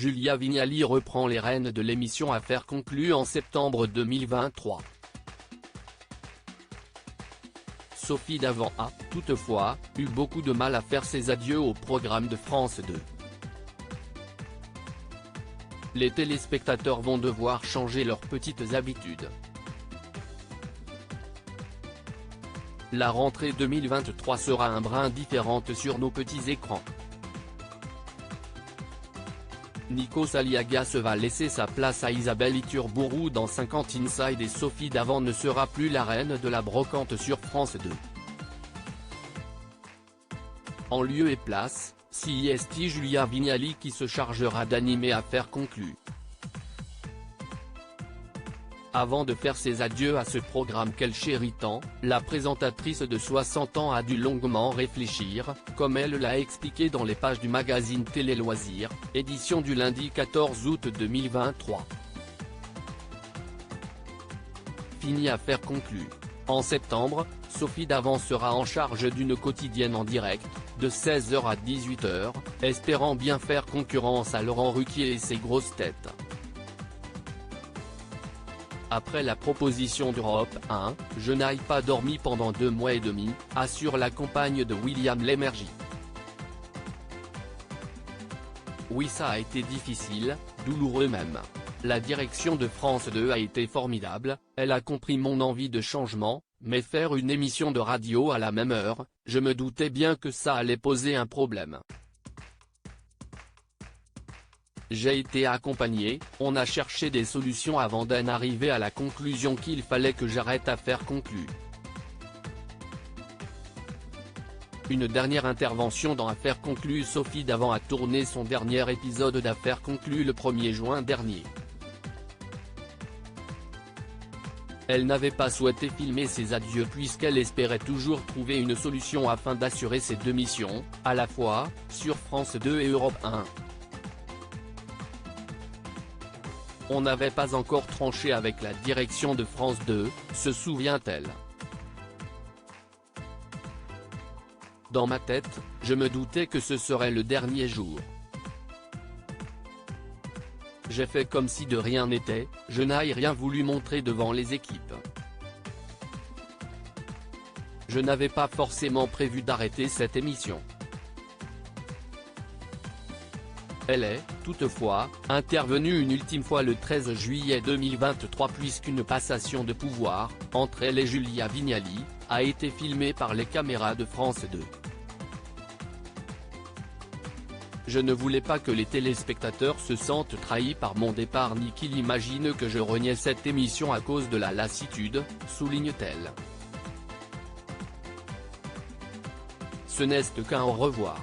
Julia Vignali reprend les rênes de l'émission Affaires conclues en septembre 2023. Sophie Davant a, toutefois, eu beaucoup de mal à faire ses adieux au programme de France 2. Les téléspectateurs vont devoir changer leurs petites habitudes. La rentrée 2023 sera un brin différente sur nos petits écrans. Nikos Aliagas va laisser sa place à Isabelle Iturbourou dans 50 Inside et Sophie Davant ne sera plus la reine de la brocante sur France 2. En lieu et place, CIST Julia Vignali qui se chargera d'animer Affaires conclues. Avant de faire ses adieux à ce programme qu'elle chérit tant, la présentatrice de 60 ans a dû longuement réfléchir, comme elle l'a expliqué dans les pages du magazine Télé Loisirs, édition du lundi 14 août 2023. Fini Affaires conclues. En septembre, Sophie Davant sera en charge d'une quotidienne en direct, de 16h à 18h, espérant bien faire concurrence à Laurent Ruquier et ses grosses têtes. Après la proposition d'Europe 1, je n'ai pas dormi pendant 2 mois et demi, assure la compagne de William Lémergie. Oui, ça a été difficile, douloureux même. La direction de France 2 a été formidable, elle a compris mon envie de changement, mais faire une émission de radio à la même heure, je me doutais bien que ça allait poser un problème. J'ai été accompagné, on a cherché des solutions avant d'en arriver à la conclusion qu'il fallait que j'arrête Affaires conclues. Une dernière intervention dans Affaires conclues. Sophie Davant a tourné son dernier épisode d'Affaires conclues le 1er juin dernier. Elle n'avait pas souhaité filmer ses adieux puisqu'elle espérait toujours trouver une solution afin d'assurer ses 2 missions, à la fois, sur France 2 et Europe 1. On n'avait pas encore tranché avec la direction de France 2, se souvient-elle. Dans ma tête, je me doutais que ce serait le dernier jour. J'ai fait comme si de rien n'était, je n'ai rien voulu montrer devant les équipes. Je n'avais pas forcément prévu d'arrêter cette émission. Elle est, toutefois, intervenue une ultime fois le 13 juillet 2023 puisqu'une passation de pouvoir, entre elle et Julia Vignali, a été filmée par les caméras de France 2. Je ne voulais pas que les téléspectateurs se sentent trahis par mon départ ni qu'ils imaginent que je reniais cette émission à cause de la lassitude, souligne-t-elle. Ce n'est qu'un au revoir.